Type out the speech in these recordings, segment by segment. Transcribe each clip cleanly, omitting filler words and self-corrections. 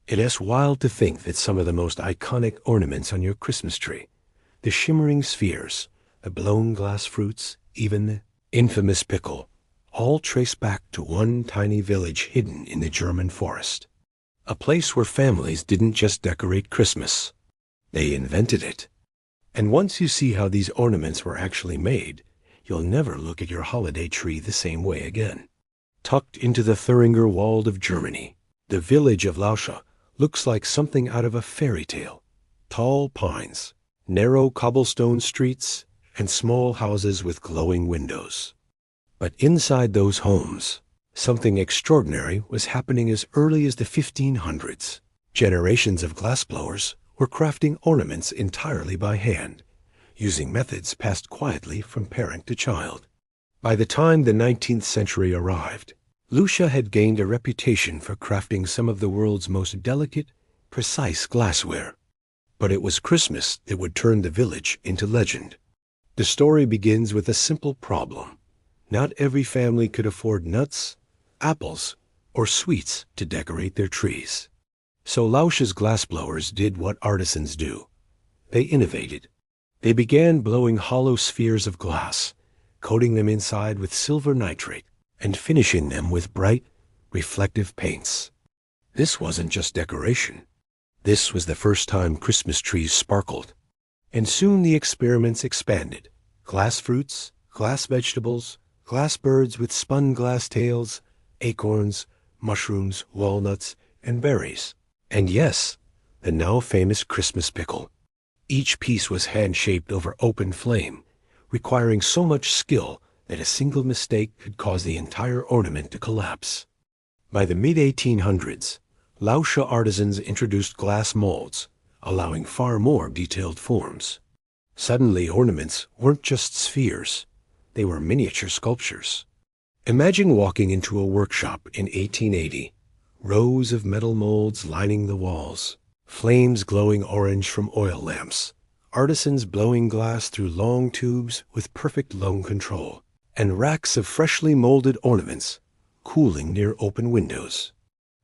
It is wild to think that some of the most iconic ornaments on your Christmas tree, the shimmering spheres, the blown glass fruits, even the infamous pickle, all trace back to one tiny village hidden in the German forest. A place where families didn't just decorate Christmas, they invented it. And once you see how these ornaments were actually made, you'll never look at your holiday tree the same way again. Tucked into the Thüringer Wald of Germany, the village of Lauscha looks like something out of a fairy tale. Tall pines, narrow cobblestone streets, and small houses with glowing windows. But inside those homes, something extraordinary was happening as early as the 1500s. Generations of glassblowers were crafting ornaments entirely by hand, using methods passed quietly from parent to child. By the time the 19th century arrived, Lauscha had gained a reputation for crafting some of the world's most delicate, precise glassware. But it was Christmas that would turn the village into legend. The story begins with a simple problem. Not every family could afford nuts, apples, or sweets to decorate their trees. So Lauscha's glassblowers did what artisans do. They innovated. They began blowing hollow spheres of glass, coating them inside with silver nitrate, and finishing them with bright, reflective paints. This wasn't just decoration. This was the first time Christmas trees sparkled. And soon the experiments expanded. Glass fruits, glass vegetables, glass birds with spun glass tails, acorns, mushrooms, walnuts, and berries. And yes, the now famous Christmas pickle. Each piece was hand-shaped over open flame, requiring so much skill that a single mistake could cause the entire ornament to collapse. By the mid-1800s, Lauscha artisans introduced glass molds, allowing far more detailed forms. Suddenly, ornaments weren't just spheres. They were miniature sculptures. Imagine walking into a workshop in 1880, rows of metal molds lining the walls, flames glowing orange from oil lamps, artisans blowing glass through long tubes with perfect lung control, and racks of freshly molded ornaments cooling near open windows.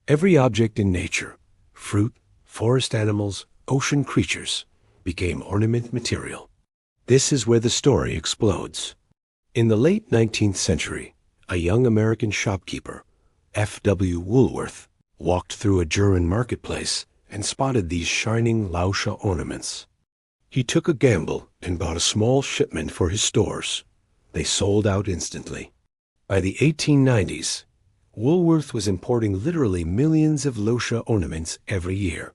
Every object in nature, fruit, forest animals, ocean creatures, became ornament material. This is where the story explodes. In the late 19th century, a young American shopkeeper, F.W. Woolworth, walked through a German marketplace and spotted these shining Lauscha ornaments. He took a gamble and bought a small shipment for his stores. They sold out instantly. By the 1890s, Woolworth was importing literally millions of Lauscha ornaments every year.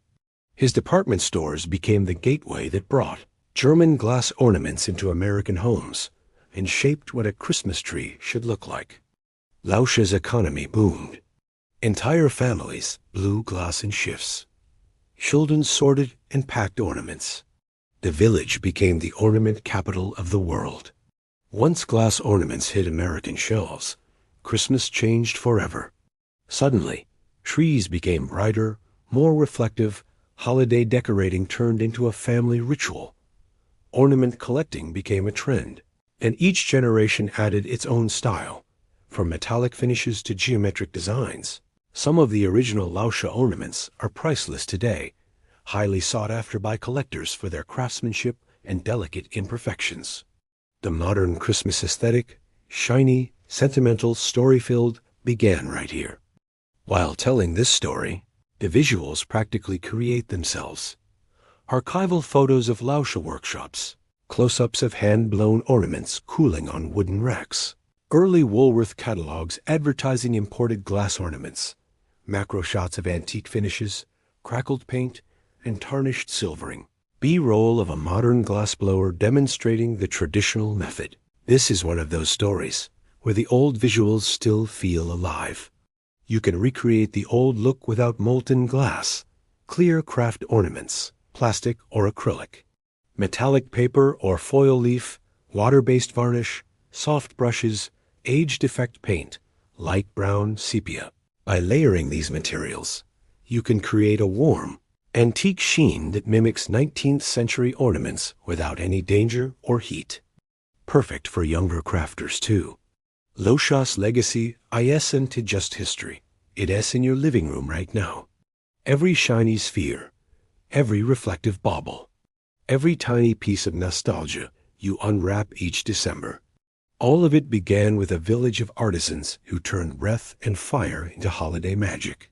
His department stores became the gateway that brought German glass ornaments into American homes and shaped what a Christmas tree should look like. Lauscha's economy boomed. Entire families blew glass in shifts. Children sorted and packed ornaments. The village became the ornament capital of the world. Once glass ornaments hit American shelves, Christmas changed forever. Suddenly, trees became brighter, more reflective. Holiday decorating turned into a family ritual. Ornament collecting became a trend, and each generation added its own style, from metallic finishes to geometric designs. Some of the original Lauscha ornaments are priceless today, highly sought after by collectors for their craftsmanship and delicate imperfections. The modern Christmas aesthetic, shiny, sentimental, story-filled, began right here. While telling this story, the visuals practically create themselves. Archival photos of Lauscha workshops, close-ups of hand-blown ornaments cooling on wooden racks, early Woolworth catalogs advertising imported glass ornaments, macro shots of antique finishes, crackled paint, and tarnished silvering. B-roll of a modern glassblower demonstrating the traditional method. This is one of those stories where the old visuals still feel alive. You can recreate the old look without molten glass, clear craft ornaments, plastic or acrylic, metallic paper or foil leaf, water-based varnish, soft brushes, age-defect paint, light brown sepia. By layering these materials, you can create a warm, antique sheen that mimics 19th century ornaments without any danger or heat. Perfect for younger crafters too. Lauscha's legacy isn't just history. It is in your living room right now. Every shiny sphere, every reflective bauble, every tiny piece of nostalgia you unwrap each December. All of it began with a village of artisans who turned wreath and fire into holiday magic.